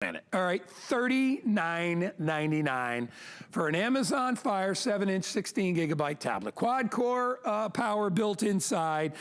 planet. All right, $39.99 for an Amazon Fire 7-inch 16GB tablet. Quad-core power built inside,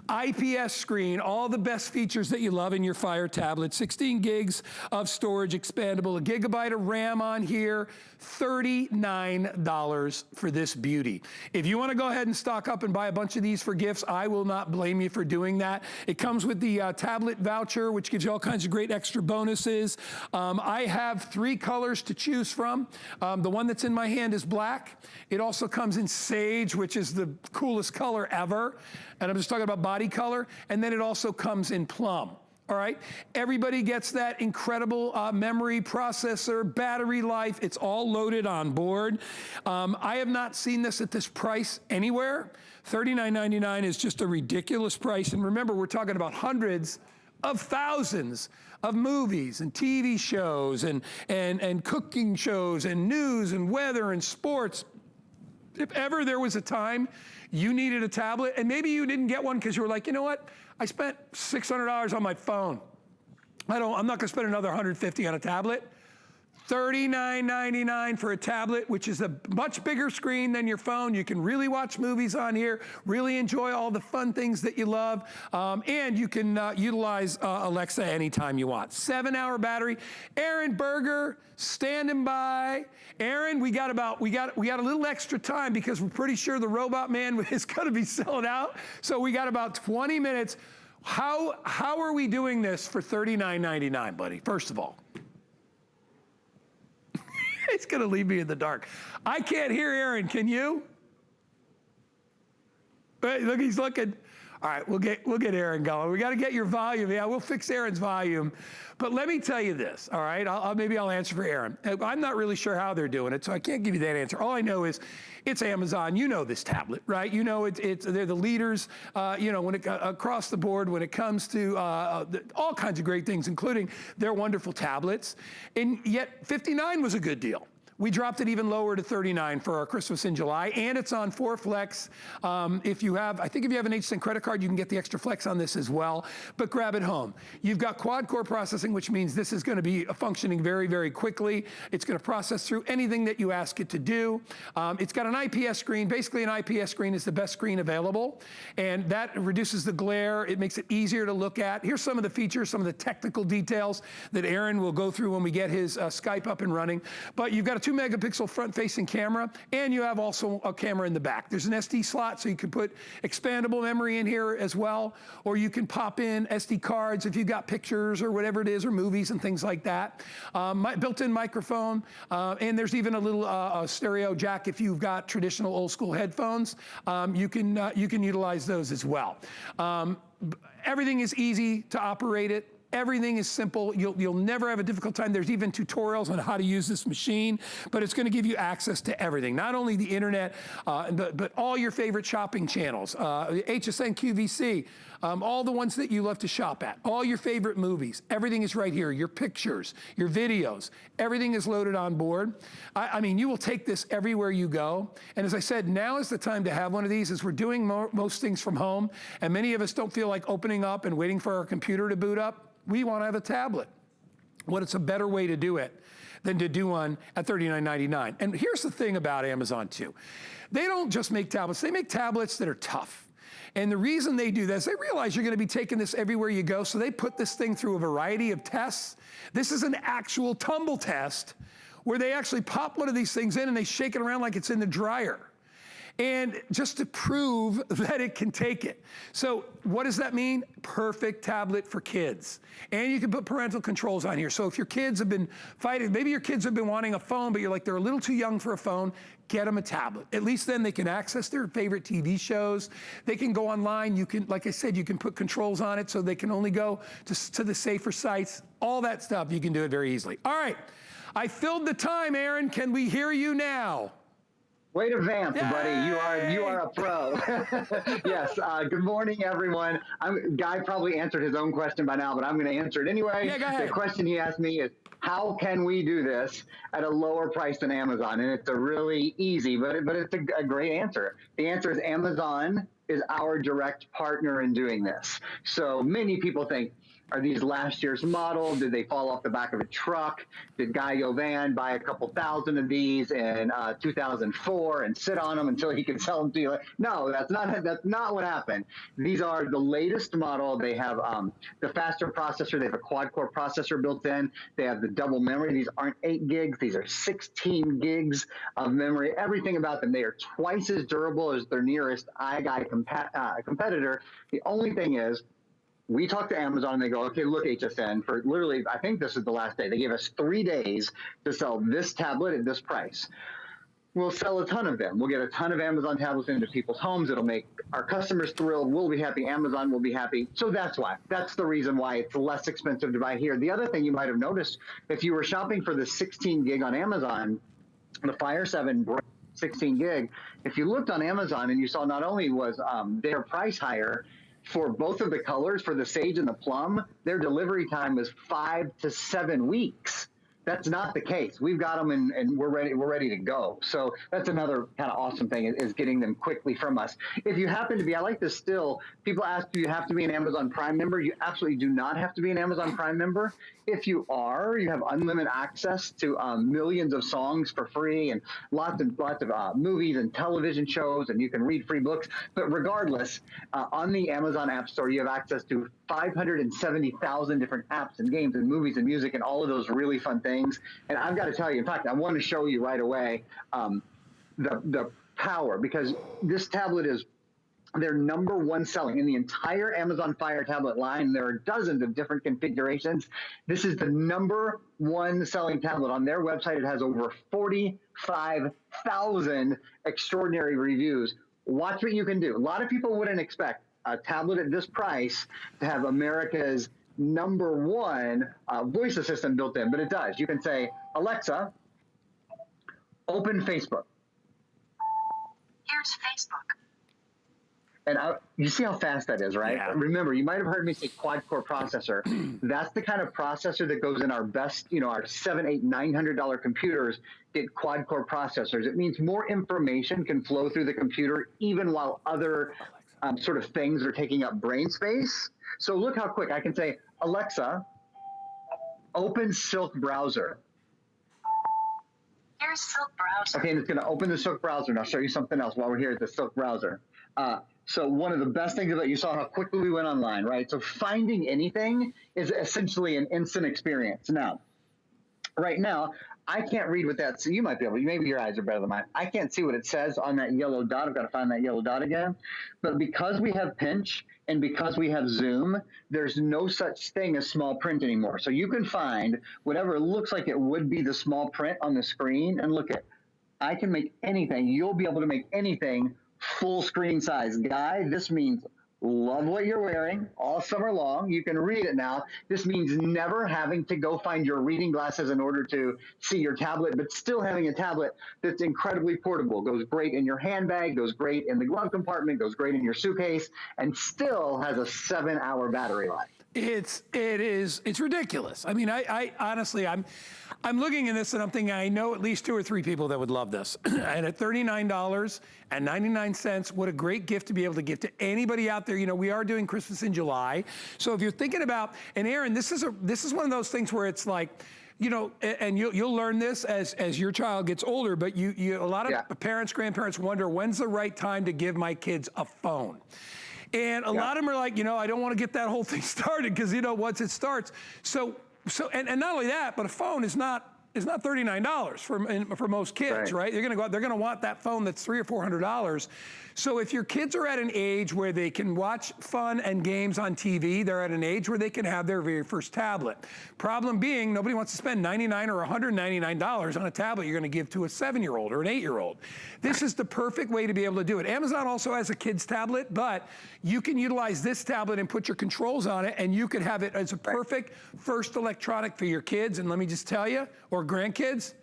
IPS screen, all the best features that you love in your Fire tablet. 16 gigs of storage, expandable, a gigabyte of RAM on here. $39 for this beauty. If you want to go ahead and stock up and buy a bunch of these for gifts, I will not blame you for doing that. It comes with the tablet voucher, which gives you all kinds of great extra bonuses. I have 3 colors to choose from. The one that's in my hand is black. It also comes in sage, which is the coolest color ever. And I'm just talking about body color. And then it also comes in plum. All right, everybody gets that incredible memory, processor, battery life. It's all loaded on board. I have not seen this at this price anywhere. $39.99 is just a ridiculous price. And remember, we're talking about hundreds of thousands of movies and TV shows and cooking shows and news and weather and sports. If ever there was a time you needed a tablet, and maybe you didn't get one because you were like, you know what? I spent $600 on my phone. I'm not gonna spend another $150 on a tablet. $39.99 for a tablet, which is a much bigger screen than your phone. You can really watch movies on here, really enjoy all the fun things that you love, and you can utilize Alexa anytime you want. 7-hour battery. Aaron Berger, standing by. Aaron, we got a little extra time because we're pretty sure the Robot Man is gonna be selling out. So we got about 20 minutes. How are we doing this for $39.99, buddy, first of all? He's gonna leave me in the dark. I can't hear Aaron, can you? Hey, look, he's looking. All right, we'll get Aaron going. We gotta get your volume. Yeah, we'll fix Aaron's volume. But let me tell you this, all right? Maybe I'll answer for Aaron. I'm not really sure how they're doing it, so I can't give you that answer. All I know is it's Amazon. You know this tablet, right? You know they're the leaders, you know, across the board when it comes to all kinds of great things, including their wonderful tablets. And yet 59 was a good deal. We dropped it even lower to 39 for our Christmas in July, and it's on 4 Flex. If you have, I think if you have an HSN credit card, you can get the extra Flex on this as well, but grab it home. You've got quad-core processing, which means this is gonna be functioning very, very quickly. It's gonna process through anything that you ask it to do. It's got an IPS screen. Basically, an IPS screen is the best screen available, and that reduces the glare. It makes it easier to look at. Here's some of the features, some of the technical details that Aaron will go through when we get his Skype up and running. But you've got a 2-megapixel front-facing camera, and you have also a camera in the back. There's an SD slot, so you can put expandable memory in here as well, or you can pop in SD cards if you've got pictures or whatever it is, or movies and things like that. Built-in microphone, and there's even a little stereo jack if you've got traditional old-school headphones. You can utilize those as well. Everything is easy to operate it. Everything is simple. You'll never have a difficult time. There's even tutorials on how to use this machine, but it's gonna give you access to everything. Not only the internet, but all your favorite shopping channels, HSN QVC, all the ones that you love to shop at, all your favorite movies, everything is right here. Your pictures, your videos, everything is loaded on board. I mean, you will take this everywhere you go. And as I said, now is the time to have one of these as we're doing most things from home, and many of us don't feel like opening up and waiting for our computer to boot up. We want to have a tablet. What it's a better way to do it than to do one at $39.99. And here's the thing about Amazon too. They don't just make tablets, they make tablets that are tough. And the reason they do this, they realize you're gonna be taking this everywhere you go, so they put this thing through a variety of tests. This is an actual tumble test where they actually pop one of these things in and they shake it around like it's in the dryer. And just to prove that it can take it. So what does that mean? Perfect tablet for kids. And you can put parental controls on here. So if your kids have been fighting, maybe your kids have been wanting a phone, but you're like, they're a little too young for a phone, get them a tablet. At least then they can access their favorite TV shows. They can go online. You can, like I said, you can put controls on it so they can only go to the safer sites. All that stuff, you can do it very easily. All right, I filled the time, Aaron. Can we hear you now? Way to vamp, buddy. You are a pro. Yes. Good morning, everyone. Guy probably answered his own question by now, but I'm going to answer it anyway. Yeah, go ahead. The question he asked me is, how can we do this at a lower price than Amazon? And it's a really easy, but it's a great answer. The answer is Amazon is our direct partner in doing this. So many people think, Are these last year's model? Did they fall off the back of a truck? Did Guy Yovan buy a couple thousand of these in 2004 and sit on them until he could sell them to you? No, that's not what happened. These are the latest model. They have the faster processor. They have a quad-core processor built in. They have the double memory. These aren't 8 gigs. These are 16 gigs of memory. Everything about them. They are twice as durable as their nearest iGuy competitor. The only thing is, we talked to Amazon and they go, okay, look, HSN, for literally, I think this is the last day. They gave us 3 days to sell this tablet at this price. We'll sell a ton of them. We'll get a ton of Amazon tablets into people's homes. It'll make our customers thrilled. We'll be happy. Amazon will be happy. So that's why. That's the reason why it's less expensive to buy here. The other thing you might have noticed, if you were shopping for the 16 gig on Amazon, the Fire 7 16 gig, if you looked on Amazon and you saw not only was their price higher, for both of the colors, for the Sage and the Plum, their delivery time was 5 to 7 weeks. That's not the case. We've got them and we're ready to go. So that's another kind of awesome thing is getting them quickly from us. If you happen to be, I like this still, people ask, do you have to be an Amazon Prime member? You absolutely do not have to be an Amazon Prime member. If you are, you have unlimited access to millions of songs for free and lots of movies and television shows, and you can read free books. But regardless, on the Amazon App Store, you have access to 570,000 different apps and games and movies and music and all of those really fun things. And I've got to tell you, in fact, I want to show you right away the power, because this tablet is their #1 selling in the entire Amazon Fire tablet line. There are dozens of different configurations. This is the #1 selling tablet on their website. It has over 45,000 extraordinary reviews. Watch what you can do. A lot of people wouldn't expect a tablet at this price to have America's #1 voice assistant built in, but it does. You can say, Alexa, open Facebook. Here's Facebook. And you see how fast that is, right? Yeah. Remember, you might have heard me say quad-core processor. That's the kind of processor that goes in our best, our $700, $800, $900 computers get quad-core processors. It means more information can flow through the computer even while other sort of things are taking up brain space. So look how quick I can say, Alexa, open Silk browser. Here's Silk browser. Okay, and it's going to open the Silk browser, and I'll show you something else while we're here at the Silk browser. So one of the best things about, you saw how quickly we went online, right? So finding anything is essentially an instant experience. Now, right now, I can't read what that, so you might be able to, maybe your eyes are better than mine. I can't see what it says on that yellow dot. I've got to find that yellow dot again. But because we have Pinch and because we have Zoom, there's no such thing as small print anymore. So you can find whatever looks like it would be the small print on the screen, and look at, I can make anything. You'll be able to make anything full screen size. Guy, this means love what you're wearing all summer long. You can read it now. This means never having to go find your reading glasses in order to see your tablet, but still having a tablet that's incredibly portable. Goes great in your handbag, goes great in the glove compartment, goes great in your suitcase, and still has a 7-hour battery life. It's ridiculous. I mean, I honestly, I'm looking at this and I'm thinking, I know at least 2 or 3 people that would love this. And at $39.99, what a great gift to be able to give to anybody out there. We are doing Christmas in July. So if you're thinking about, and Aaron, this is one of those things where it's like, and you'll learn this as your child gets older, but a lot of parents, grandparents wonder, when's the right time to give my kids a phone? And a lot of them are like, I don't want to get that whole thing started because, once it starts. And not only that, but a phone is not $39 for most kids, right? They're going to want that phone that's $300 or $400. So if your kids are at an age where they can watch fun and games on TV, they're at an age where they can have their very first tablet. Problem being, nobody wants to spend $99 or $199 on a tablet you're going to give to a 7-year-old or an 8-year-old. This is the perfect way to be able to do it. Amazon also has a kid's tablet, but you can utilize this tablet and put your controls on it, and you could have it as a perfect first electronic for your kids. And let me just tell you, or grandkids,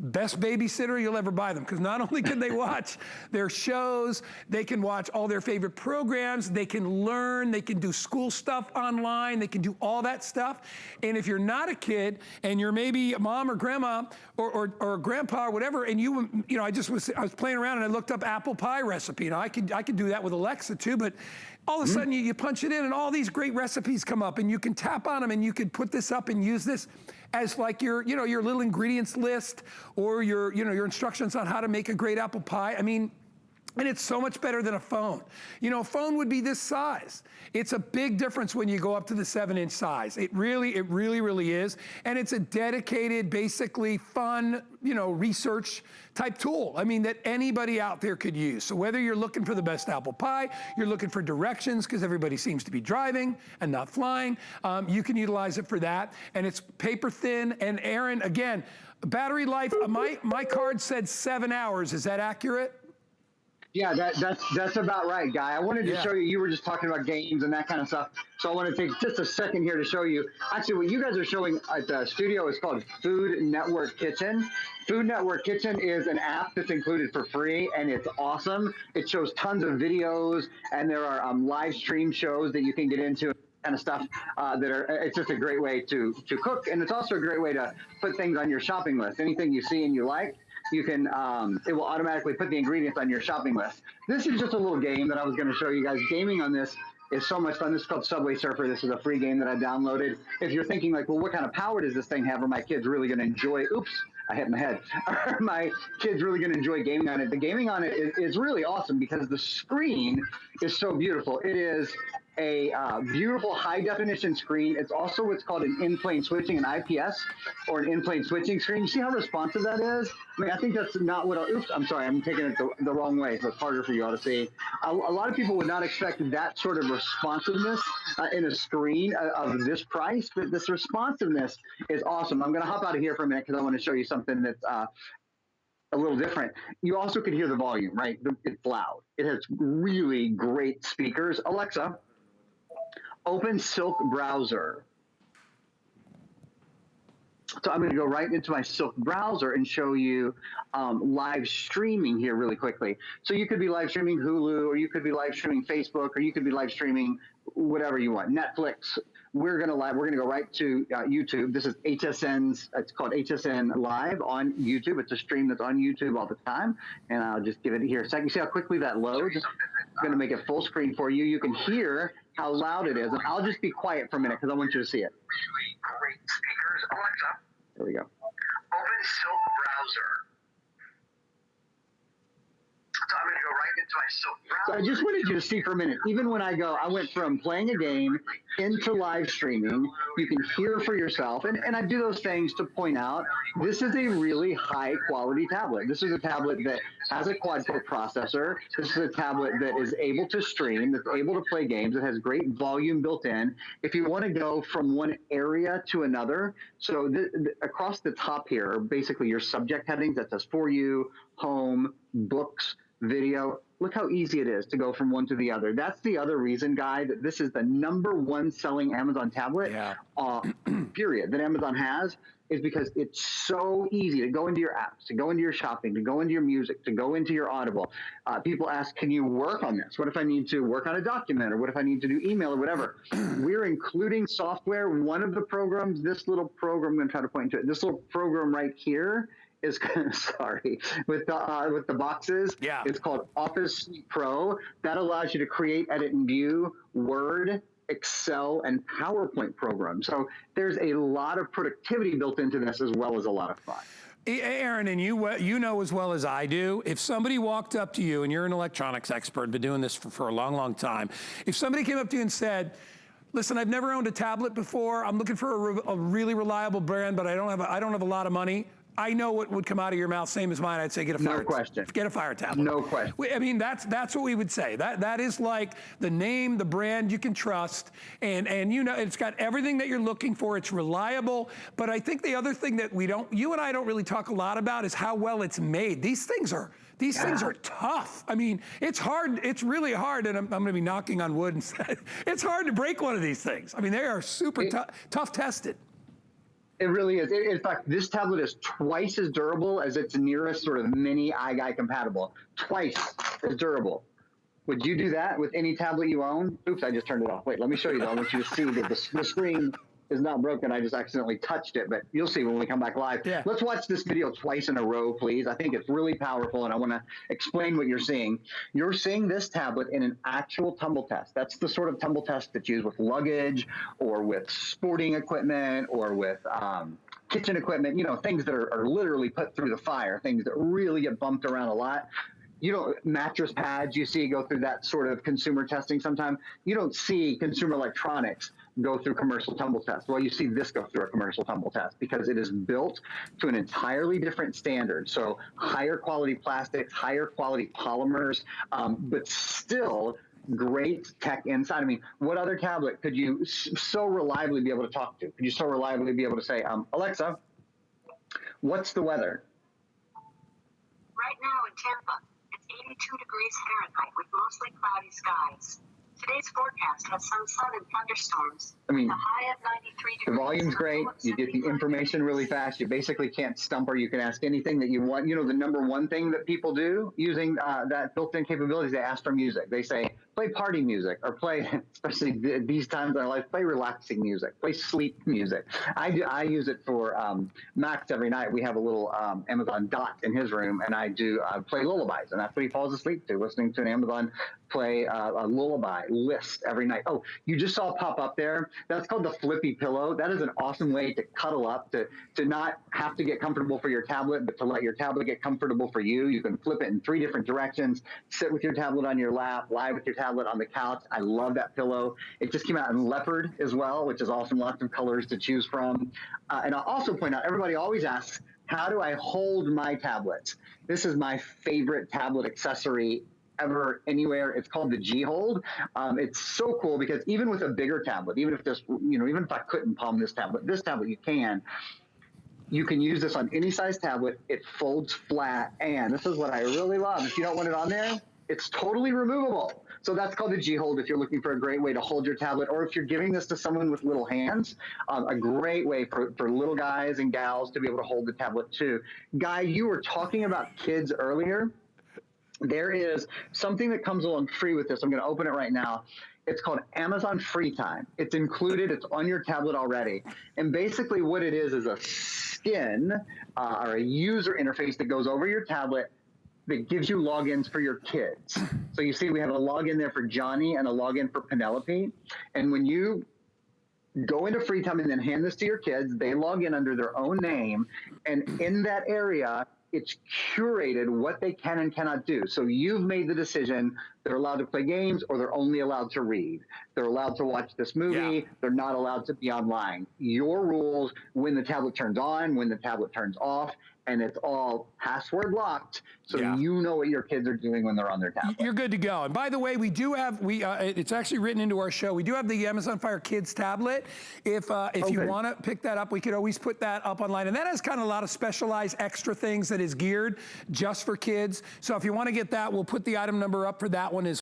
best babysitter you'll ever buy them, because not only can they watch their shows, they can watch all their favorite programs, they can learn, they can do school stuff online, they can do all that stuff. And if you're not a kid and you're maybe a mom or grandma or grandpa or whatever, and I was playing around and I looked up apple pie recipe. I could do that with Alexa too, but all of a sudden you punch it in and all these great recipes come up and you can tap on them and you can put this up and use this as like your, your little ingredients list or your instructions on how to make a great apple pie. I mean, and it's so much better than a phone. A phone would be this size. It's a big difference when you go up to the 7-inch size. It really is. And it's a dedicated, basically fun, research type tool. I mean, that anybody out there could use. So whether you're looking for the best apple pie, you're looking for directions because everybody seems to be driving and not flying, you can utilize it for that. And it's paper thin. And Aaron, again, battery life, my card said 7 hours. Is that accurate? Yeah, that's about right, Guy. I wanted to show you. You were just talking about games and that kind of stuff. So I want to take just a second here to show you. Actually, what you guys are showing at the studio is called Food Network Kitchen. Food Network Kitchen is an app that's included for free, and it's awesome. It shows tons of videos, and there are live stream shows that you can get into. Kind of stuff it's just a great way to cook, and it's also a great way to put things on your shopping list. Anything you see and you like, you can it will automatically put the ingredients on your shopping list. This is just a little game that I was going to show you guys. Gaming on this is so much fun. This is called Subway Surfer. This is a free game that I downloaded. If you're thinking like, well, what kind of power does this thing have? Are my kids really going to enjoy? Oops, I hit my head. Are my kids really going to enjoy gaming on it? The gaming on it is really awesome because the screen is so beautiful. It is a beautiful high definition screen. It's also what's called an in-plane switching, an IPS, or an in-plane switching screen. You see how responsive that is? I mean, I think that's not what, oops, I'm sorry, I'm taking it the wrong way, so it's harder for you all to see. A lot of people would not expect that sort of responsiveness in a screen of this price, but this responsiveness is awesome. I'm gonna hop out of here for a minute because I want to show you something that's a little different. You also could hear the volume, right? It's loud. It has really great speakers. Alexa, open Silk browser. So I'm going to go right into my Silk browser and show you live streaming here really quickly. So you could be live streaming Hulu, or you could be live streaming Facebook, or you could be live streaming whatever you want, Netflix. We're going to go right to YouTube. This is HSN's, it's called HSN Live on YouTube. It's a stream that's on YouTube all the time. And I'll just give it here a second. You see how quickly that loads? I'm going to make it full screen for you. You can hear how loud it is. And I'll just be quiet for a minute because I want you to see it. Really great speakers. Alexa. There we go. Open Silk browser. So I'm going to go right into my Silk browser. So I just wanted you to see for a minute. Even when I went from playing a game into live streaming. You can hear for yourself. And I do those things to point out, this is a really high quality tablet. This is a tablet that has a quad-core processor. This is a tablet that is able to stream, that's able to play games. It has great volume built in. If you want to go from one area to another, so across the top here are basically your subject headings. That says For You, Home, Books, Video. Look how easy it is to go from one to the other. That's the other reason, Guy, that this is the #1 selling Amazon tablet, period, that Amazon has, is because it's so easy to go into your apps, to go into your shopping, to go into your music, to go into your Audible. People ask, can you work on this? What if I need to work on a document, or what if I need to do email or whatever? We're including software. One of the programs, this little program, I'm going to try to point to it, this little program right here is, sorry, with the boxes. Yeah. It's called Office Suite Pro. That allows you to create, edit, and view Word, Excel, and PowerPoint programs. So there's a lot of productivity built into this, as well as a lot of fun. Aaron, and you know as well as I do, if somebody walked up to you, and you're an electronics expert, been doing this for a long, long time, if somebody came up to you and said, listen, I've never owned a tablet before, I'm looking for a really reliable brand, but I don't have a lot of money, I know what would come out of your mouth, same as mine. I'd say get a fire. No question. Get a fire tablet. No question. I mean, that's what we would say. That is like the name, the brand you can trust, and you know it's got everything that you're looking for. It's reliable. But I think the other thing that you and I don't really talk a lot about is how well it's made. These things are tough. I mean, it's hard. It's really hard, and I'm going to be knocking on wood and say it's hard to break one of these things. I mean, they are super tough tested. It really is. In fact, this tablet is twice as durable as its nearest sort of mini iGuy compatible. Twice as durable. Would you do that with any tablet you own? Oops, I just turned it off. Wait, let me show you though. I want you to see the screen. is not broken. I just accidentally touched it, but you'll see when we come back live. Yeah. Let's watch this video twice in a row, please. I think it's really powerful, and I want to explain what you're seeing. You're seeing this tablet in an actual tumble test. That's the sort of tumble test that's used with luggage or with sporting equipment or with kitchen equipment, you know, things that are literally put through the fire, things that really get bumped around a lot. You don't, mattress pads, you see go through that sort of consumer testing sometimes. You don't see consumer electronics go through commercial tumble tests. Well, you see this go through a commercial tumble test because it is built to an entirely different standard. So higher quality plastics, higher quality polymers, but still great tech inside. I mean, what other tablet could you so reliably be able to talk to? Could you so reliably be able to say, Alexa, what's the weather? Right now in Tampa, it's 82 degrees Fahrenheit with mostly cloudy skies. Today's forecast has some sun and thunderstorms. I mean, a high of 93 the degrees. volume's great. You get the information really fast. You basically can't stump her. You can ask anything that you want. You know, the number one thing that people do using that built-in capabilities, they ask for music. They say, play party music, or play, especially these times in our life, play relaxing music, play sleep music. I use it for Max every night. We have a little Amazon Dot in his room, and I do play lullabies, and that's what he falls asleep to, listening to an Amazon play a lullaby list every night. Oh, you just saw pop up there. That's called the Flippy Pillow. That is an awesome way to cuddle up, to not have to get comfortable for your tablet, but to let your tablet get comfortable for you. You can flip it in 3 different directions, sit with your tablet on your lap, lie with your tablet on the couch. I love that pillow. It just came out in leopard as well, which is awesome. Lots of colors to choose from. And I'll also point out, everybody always asks, how do I hold my tablets? This is my favorite tablet accessory ever, anywhere. It's called the G Hold. It's so cool because even with a bigger tablet, even if this, you know, even if I couldn't palm this tablet you can. You can use this on any size tablet. It folds flat, and this is what I really love. If you don't want it on there, it's totally removable. So that's called the G Hold if you're looking for a great way to hold your tablet, or if you're giving this to someone with little hands, a great way for little guys and gals to be able to hold the tablet too. Guy, you were talking about kids earlier. There is something that comes along free with this. I'm going to open it right now. It's called Amazon Free Time. It's included. It's on your tablet already. And basically what it is a skin or a user interface that goes over your tablet that gives you logins for your kids. So you see we have a login there for Johnny and a login for Penelope. And when you go into Free Time and then hand this to your kids, they log in under their own name. And in that area, it's curated what they can and cannot do. So you've made the decision they're allowed to play games or they're only allowed to read. They're allowed to watch this movie. Yeah. They're not allowed to be online. Your rules, when the tablet turns on, when the tablet turns off, and it's all password locked, so you know what your kids are doing when they're on their tablet. You're good to go. And by the way, we do have, it's actually written into our show, we do have the Amazon Fire Kids tablet. If you want to pick that up, we could always put that up online. And that has kind of a lot of specialized extra things that is geared just for kids. So if you want to get that, we'll put the item number up for that one as well.